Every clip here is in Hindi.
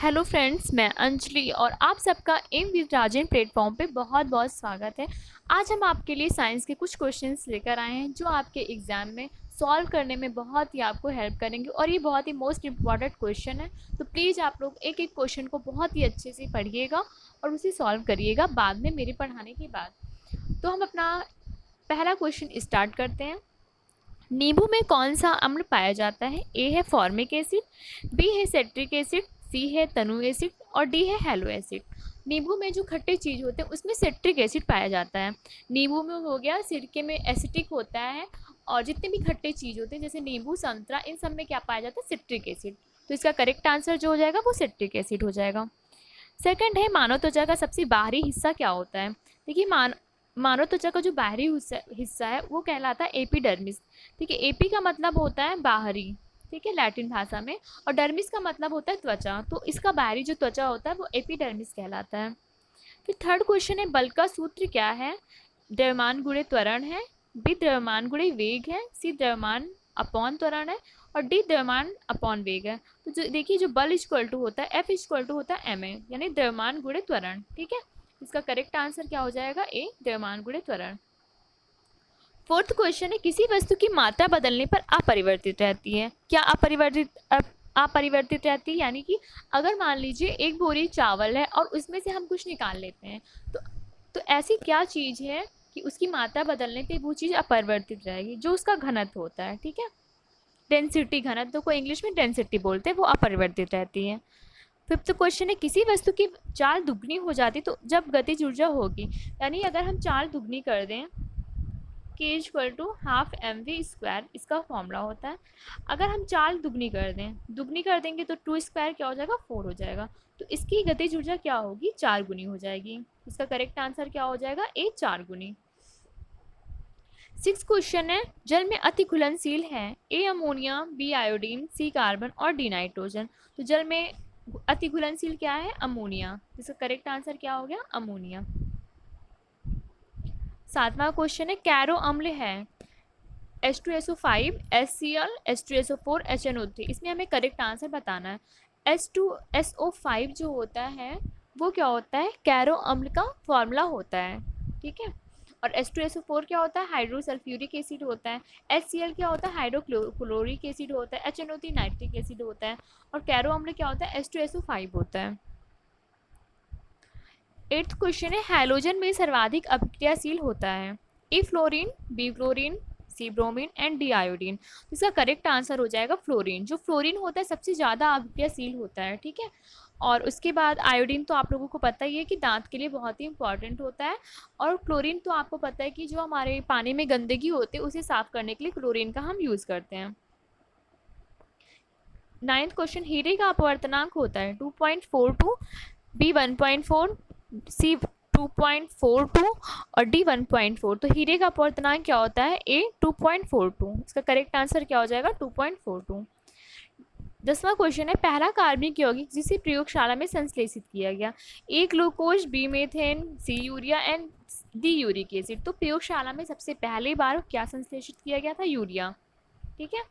हेलो फ्रेंड्स, मैं अंजलि और आप सबका एम विद राजन प्लेटफॉर्म पे बहुत बहुत स्वागत है। आज हम आपके लिए साइंस के कुछ क्वेश्चंस लेकर आए हैं जो आपके एग्ज़ाम में सॉल्व करने में बहुत ही आपको हेल्प करेंगे और ये बहुत ही मोस्ट इम्पॉर्टेंट क्वेश्चन है। तो प्लीज़ आप लोग एक एक क्वेश्चन को बहुत ही अच्छे से पढ़िएगा और उसे सॉल्व करिएगा बाद में मेरे पढ़ाने के बाद। तो हम अपना पहला क्वेश्चन स्टार्ट करते हैं। नींबू में कौन सा अम्ल पाया जाता है? ए है फॉर्मिक एसिड, बी है सेट्रिक एसिड, सी है तनु एसिड और डी है हैलो एसिड। नींबू में जो खट्टे चीज़ होते हैं उसमें सेट्रिक एसिड पाया जाता है। नींबू में हो गया, सिरके में एसिटिक होता है और जितने भी खट्टे चीज़ होते हैं जैसे नींबू, संतरा, इन सब में क्या पाया जाता है? Citric acid. तो इसका करेक्ट आंसर जो हो जाएगा वो सिट्रिक एसिड हो जाएगा। सेकंड है, मानव त्वचा का सबसे बाहरी हिस्सा क्या होता है? देखिए, मानव त्वचा का जो बाहरी हिस्सा है वो कहलाता है एपिडर्मिस। ठीक है, एपी का मतलब होता है बाहरी, ठीक है, लैटिन भाषा में, और डर्मिस का मतलब होता है त्वचा। तो इसका बाहरी जो त्वचा होता है वो एपिडर्मिस कहलाता है। फिर थर्ड क्वेश्चन है, बल का सूत्र क्या है? द्रव्यमान गुणे त्वरण है, बी द्रव्यमान गुणे वेग है, सी द्रव्यमान अपॉन त्वरण है और डी द्रव्यमान अपॉन वेग है। तो जो देखिए, जो बल इक्वल टू होता है एफ इक्वल टू होता है एम ए, यानी द्रव्यमान गुणे त्वरण। ठीक है, इसका करेक्ट आंसर क्या हो जाएगा? ए, द्रव्यमान गुणे त्वरण। फोर्थ क्वेश्चन है, किसी वस्तु की मात्रा बदलने पर अपरिवर्तित रहती है। क्या अपरिवर्तित रहती है? यानी कि अगर मान लीजिए एक बोरी चावल है और उसमें से हम कुछ निकाल लेते हैं, तो ऐसी क्या चीज़ है कि उसकी मात्रा बदलने पे वो चीज़ अपरिवर्तित रहेगी? जो उसका घनत्व होता है, ठीक है, डेंसिटी, घनत्व को इंग्लिश में डेंसिटी बोलते हैं, वो अपरिवर्तित रहती है। फिफ्थ क्वेश्चन है, किसी वस्तु की चाल दुगनी हो जाती तो जब गतिज ऊर्जा होगी, यानी अगर हम चाल दुगनी कर दें, K equal to half M V square, इसका फॉर्मूला होता है। अगर हम चाल दुगनी कर देंगे तो टू स्क्वायर क्या हो जाएगा? 4 हो जाएगा। तो इसकी गतिज ऊर्जा क्या होगी? 4 गुनी हो जाएगी। इसका करेक्ट आंसर क्या हो जाएगा? ए, 4 गुनी। सिक्स क्वेश्चन है, जल में अति घुलनशील है? A ammonia, B iodine, C carbon और डी नाइट्रोजन। तो जल में अति घुलनशील क्या है? अमोनिया। इसका करेक्ट आंसर क्या हो गया? अमोनिया। सातवां क्वेश्चन है, कैरो अम्ल है? H2SO5, HCl, H2SO4, HNO3। इसमें हमें करेक्ट आंसर बताना है। H2SO5 जो होता है वो क्या होता है? कैरो अम्ल का फॉर्मूला होता है, ठीक है। और H2SO4 क्या होता है? हाइड्रोसल्फ्यूरिक एसिड होता है। HCl क्या होता है? हाइड्रोक्लोरिक एसिड होता है। HNO3 नाइट्रिक एसिड होता है। और कैरो अम्ल क्या होता है? H2SO5 होता है। एट्थ क्वेश्चन है, हैलोजन में सर्वाधिक अभिक्रियाशील होता है? A fluorine, B chlorine, C bromine and D iodine. तो इसका करेक्ट आंसर हो जाएगा फ्लोरीन। जो फ्लोरीन होता है सबसे ज़्यादा अभिक्रियाशील होता है, ठीक है। और उसके बाद आयोडीन तो आप लोगों को पता ही है कि दांत के लिए बहुत ही इंपॉर्टेंट होता है। और क्लोरीन तो आपको पता है कि जो हमारे पानी में गंदगी होती है उसे साफ करने के लिए क्लोरीन का हम यूज़ करते हैं। नाइन्थ क्वेश्चन, हीरे का अपवर्तनांक होता है 2.42, बी 1.4, सी 2.42 और डी 1.4। तो हीरे का अपवर्तनांक क्या होता है? ए, 2.42। इसका करेक्ट आंसर क्या हो जाएगा? 2.42। दसवां क्वेश्चन है, पहला कार्बनिक यौगिक जिसे प्रयोगशाला में संश्लेषित किया गया? A glucose, B methane, C urea and D uric acid. तो प्रयोगशाला में सबसे पहली बार क्या संश्लेषित किया गया था? यूरिया, ठीक है।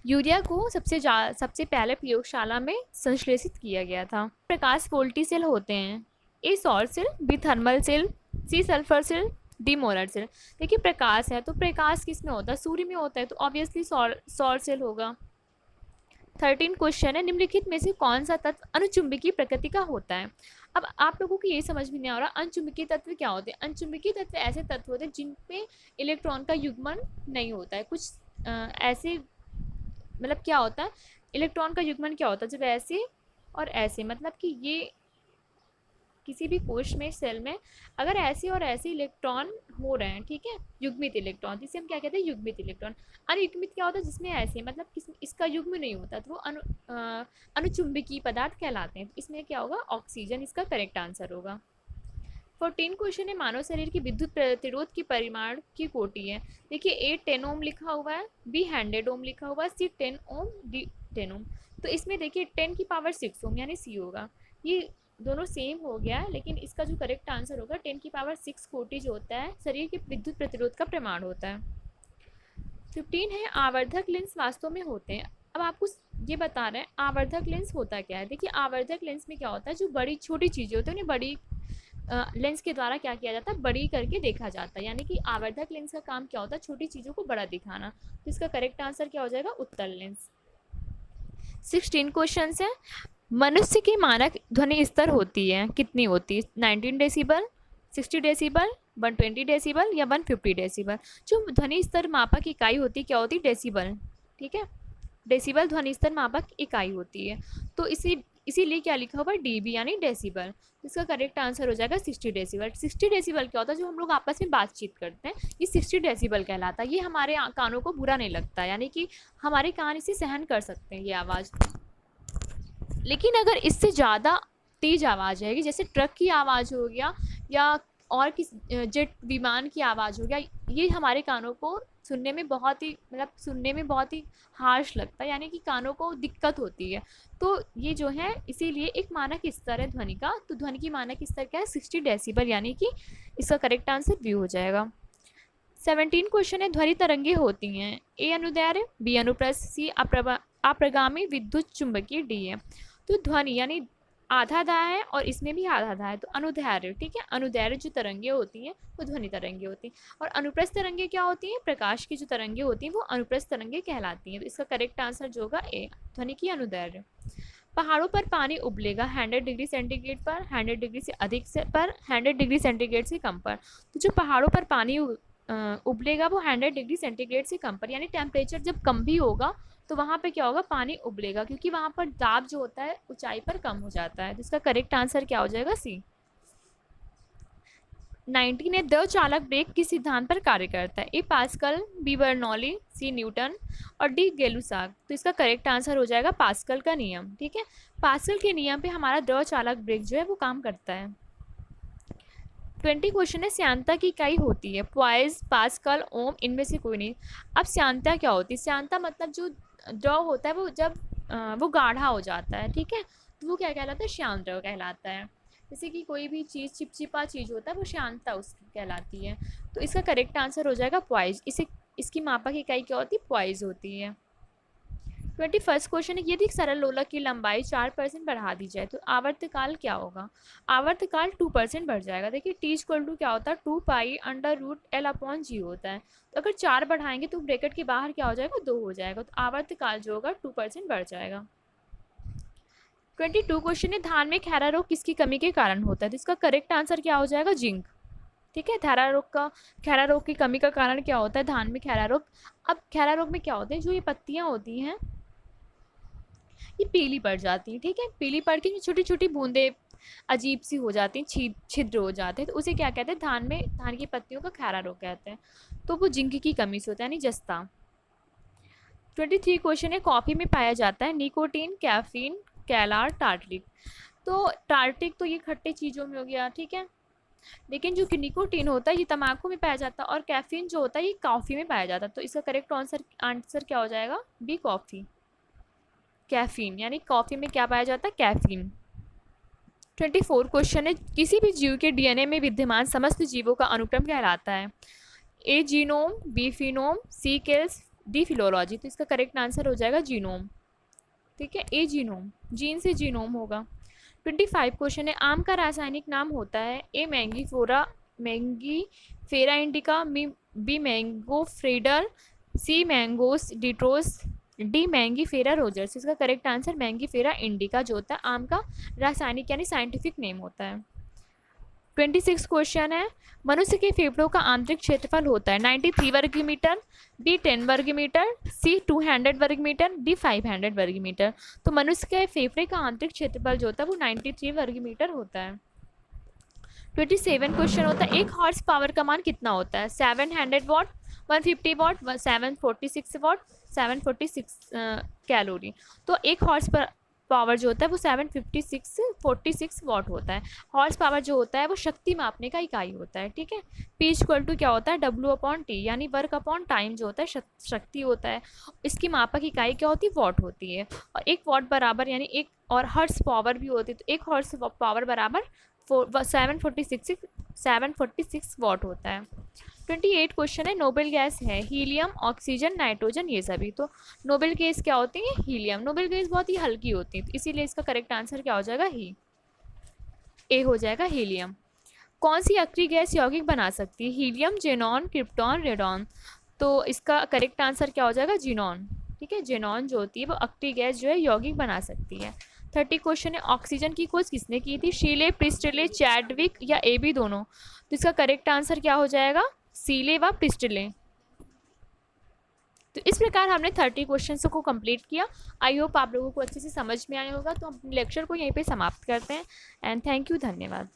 यूरिया को सबसे पहले प्रयोगशाला में संश्लेषित किया गया था। प्रकाश वोल्टी सेल होते हैं? ए सौर cell, B thermal cell, C sulphur cell, D molar cell. देखिए, प्रकाश है तो प्रकाश किस में होता है? सूर्य में होता है, तो ऑब्वियसली सौर सेल होगा। 13 क्वेश्चन है, निम्नलिखित में से कौन सा तत्व अनुचुंबकीय प्रकृति का होता है? अब आप लोगों को ये समझ में नहीं आ रहा अनुचुंबकीय तत्व क्या होते हैं। अनुचुंबकीय तत्व ऐसे तत्व होते हैं जिनपे इलेक्ट्रॉन का युग्मन नहीं होता है। कुछ ऐसे, मतलब क्या होता है, इलेक्ट्रॉन का युग्मन क्या होता है? जब ऐसे और ऐसे, मतलब कि ये किसी भी कोश में, सेल में अगर ऐसे और ऐसे इलेक्ट्रॉन हो रहे हैं, ठीक है, युग्मित इलेक्ट्रॉन, जिसे हम क्या कहते हैं? युग्मित इलेक्ट्रॉन। अनुयुग्मित क्या होता है? जिसमें ऐसे, मतलब इसका युग्म नहीं होता, तो वो अनुचुंबकीय पदार्थ कहलाते हैं। तो इसमें क्या होगा? ऑक्सीजन इसका करेक्ट आंसर होगा। 14 क्वेश्चन है, मानव शरीर की विद्युत प्रतिरोध की परिमाण की कोटि है? देखिए, ए 10 ओम लिखा हुआ है, बी 100 ओम लिखा हुआ है, सी 10 ओम, डी 10 ओम। तो इसमें देखिए 10 की पावर 6 ओम यानी सी होगा। ये दोनों सेम हो गया है, लेकिन इसका जो करेक्ट आंसर होगा 10 की पावर 6 कोटि जो होता है शरीर के विद्युत प्रतिरोध का प्रमाण होता है। 15 है, आवर्धक लेंस वास्तव में होते हैं? अब आपको ये बता रहे हैं आवर्धक लेंस होता क्या है। देखिए आवर्धक लेंस में क्या होता है, जो बड़ी छोटी चीज़ें होती हैं उन्हें बड़ी लेंस के द्वारा क्या किया जाता है, बड़ी करके देखा जाता है। यानी कि आवर्धक लेंस का काम क्या होता है, छोटी चीज़ों को बड़ा दिखाना। तो इसका करेक्ट आंसर क्या हो जाएगा, उत्तल लेंस। 16 क्वेश्चन है। मनुष्य की मानक ध्वनि स्तर होती है, कितनी होती है, 19 डेसिबल, 60 डेसिबल, 120 डेसिबल या 150 डेसिबल। जो ध्वनि स्तर मापक इकाई होती है क्या होती है, डेसिबल। ठीक है, डेसिबल ध्वनि स्तर मापक इकाई होती है। तो इसीलिए क्या लिखा हुआ है, डीबी यानी डेसिबल। इसका करेक्ट आंसर हो जाएगा 60 डेसिबल। 60 डेसिबल क्या होता है, जो हम लोग आपस में बातचीत करते हैं, ये 60 डेसिबल कहलाता है। ये हमारे कानों को बुरा नहीं लगता, यानी कि हमारे कान इसे सहन कर सकते हैं ये आवाज़। लेकिन अगर इससे ज़्यादा तेज आवाज़ आएगी, जैसे ट्रक की आवाज़ हो गया या और किस जेट विमान की आवाज़ हो गया, ये हमारे कानों को सुनने में बहुत ही हार्श लगता है, यानी कि कानों को दिक्कत होती है। तो ये जो है इसीलिए एक मानक स्तर है ध्वनि का। तो ध्वनि की मानक स्तर क्या है, 60 डेसिबल, यानी कि इसका करेक्ट आंसर बी हो जाएगा। 17 क्वेश्चन है। ध्वनि तरंगे होती हैं, ए अनुदैर्घ्य, बी अनुप्रस्थ, सी अप्रगामी विद्युत चुंबकीय, डी है। तो ध्वनि यानी आधा दाह है और इसमें भी आधा दाह है, तो अनुदैर्घ्य। ठीक है, अनुदैर्घ्य जो तरंगे होती हैं वो ध्वनि तरंगे होती हैं। और अनुप्रस्थ तरंगे क्या होती हैं, प्रकाश की जो तरंगे होती हैं वो अनुप्रस्थ तरंगे कहलाती हैं। तो इसका करेक्ट आंसर जो होगा ए, ध्वनि की अनुदैर्घ्य। पहाड़ों पर पानी उबलेगा 100 डिग्री सेंटीग्रेड पर, 100 डिग्री से अधिक से पर, 100 डिग्री सेंटीग्रेड से कम पर। तो जो पहाड़ों पर पानी उबलेगा वो 100 डिग्री सेंटीग्रेड से कम पर, यानी टेम्परेचर जब कम भी होगा तो वहाँ पे क्या होगा, पानी उबलेगा, क्योंकि वहाँ पर दाब जो होता है ऊंचाई पर कम हो जाता है। तो इसका करेक्ट आंसर क्या हो जाएगा, सी। 19 है। द्रव चालक ब्रेक किस सिद्धांत पर कार्य करता है, ए पास्कल, बी बर्नौली, सी न्यूटन और डी गेलुसाक। तो इसका करेक्ट आंसर हो जाएगा पास्कल का नियम। ठीक है, पास्कल के नियम पे हमारा द्रव चालक ब्रेक जो है वो काम करता है। 20 क्वेश्चन है। श्यानता की इकाई होती है, पॉइज, पास्कल, ओम, इनमें से कोई नहीं। अब श्यानता क्या होती है, श्यानता मतलब जो द्रव होता है वो जब वो गाढ़ा हो जाता है, ठीक है, तो वो क्या कहलाता है, श्यान द्रव कहलाता है। जैसे कि कोई भी चीज़ चिपचिपा चीज़ होता है वो श्यानता उसकी कहलाती है। तो इसका करेक्ट आंसर हो जाएगा पॉइज। इसकी मापक इकाई क्या होती है, पॉइज होती है। 21 क्वेश्चन है। यदि सरल लोलक की लंबाई 4% बढ़ा दी जाए तो आवर्तकाल क्या होगा, आवर्तकाल 2% बढ़ जाएगा। देखिए टी इक्वल टू क्या होता है, 2π√L/G होता है। तो अगर 4 बढ़ाएंगे तो ब्रैकेट के बाहर क्या हो जाएगा, 2 हो जाएगा। तो आवर्तकाल जो होगा 2% बढ़ जाएगा। 22 क्वेश्चन है। धान में खैरा रोग किसकी कमी के कारण होता है, तो इसका करेक्ट आंसर क्या हो जाएगा, जिंक। ठीक है, खैरा रोग की कमी का कारण क्या होता है, धान में खैरा रोग। अब खैरा रोग में क्या होता है, जो ये पत्तियां होती हैं ये पीली पड़ जाती हैं। ठीक है, पीली पड़ के छोटी छोटी बूंदे अजीब सी हो जाती हैं, छिद्र हो जाते हैं, तो उसे क्या कहते हैं, धान की पत्तियों का खैरा रोग कहते हैं। तो वो जिंक की कमी से होता है, यानी जस्ता। 23 क्वेश्चन है। कॉफ़ी में पाया जाता है निकोटीन, कैफीन, कैलार, टार्टरिक। तो टार्टरिक तो ये खट्टे चीज़ों में हो गया, ठीक है, लेकिन जो कि निकोटीन होता है ये तम्बाकू में पाया जाता है, और कैफीन जो होता है ये कॉफ़ी में पाया जाता है। तो इसका करेक्ट आंसर क्या हो जाएगा, बी, कॉफ़ी, कैफीन, यानी कॉफ़ी में क्या पाया जाता है, कैफीन। 24 क्वेश्चन है। किसी भी जीव के डीएनए में विद्यमान समस्त जीवों का अनुक्रम कहलाता है, ए जीनोम, बी फिनोम, सी केल्स, डी फिलोलॉजी। तो इसका करेक्ट आंसर हो जाएगा जीनोम। ठीक है, ए जीनोम, जीन से जीनोम होगा। 25 क्वेश्चन है। आम का रासायनिक नाम होता है, ए मैंगी फेरा इंडिका, बी मैंगो फ्रेडर, सी मैंगोस डिट्रोस, डी मैंगी फेरा रोजर्स। इसका करेक्ट आंसर मैंगी फेरा इंडिका जो होता है आम का रासायनिक यानी साइंटिफिक नेम होता है। 26 क्वेश्चन है। मनुष्य के फेफड़ों का आंतरिक क्षेत्रफल होता है 93 वर्ग मीटर, बी 10 वर्ग मीटर, सी 200 वर्ग मीटर, डी 500 वर्ग मीटर। तो मनुष्य के फेफड़े का आंतरिक क्षेत्रफल जो होता है वो 93 वर्ग मीटर होता है। 27 क्वेश्चन होता है। एक हॉर्स पावर का मान कितना होता है, 700 वॉट, 150 वॉट, 746 वॉट, 746 कैलोरी। तो एक हॉर्स पावर जो होता है वो 746 वॉट होता है। हॉर्स पावर जो होता है वो शक्ति मापने का इकाई होता है। ठीक है, पी इक्वल टू क्या होता है, W/T, यानी वर्क अपॉन टाइम जो होता है शक्ति होता है। इसकी मापक इकाई क्या होती है, वॉट होती है। और एक वॉट बराबर यानी एक, और हर्ट्स पावर भी होती है, तो एक हर्ट्स पावर बराबर 746 वॉट होता है। 28 क्वेश्चन है, नोबेल गैस है हीलियम, ऑक्सीजन, नाइट्रोजन, ये सभी। तो नोबेल गैस क्या होती है? हीलियम। नोबेल गैस बहुत ही हल्की होती है, तो इसीलिए इसका करेक्ट आंसर क्या हो जाएगा? ही, ए हो जाएगा, हीलियम। कौन सी अक्रिय गैस यौगिक बना सकती है? Helium, xenon, krypton, radon. तो इसका करेक्ट आंसर क्या हो जाएगा? जीनॉन। ठीक है, जेनॉन जो होती है वो अक्रिय गैस जो है यौगिक बना सकती है। 30 क्वेश्चन है, ऑक्सीजन की खोज किसने की थी? शीले, प्रिस्टले, चैडविक या ए बी दोनों। तो इसका करेक्ट आंसर क्या हो जाएगा? सीले व प्रिस्टले। तो इस प्रकार हमने 30 क्वेश्चन को कंप्लीट किया। आई होप आप लोगों को अच्छे से समझ में आया होगा। तो हम लेक्चर को यहीं पे समाप्त करते हैं। एंड थैंक यू, धन्यवाद।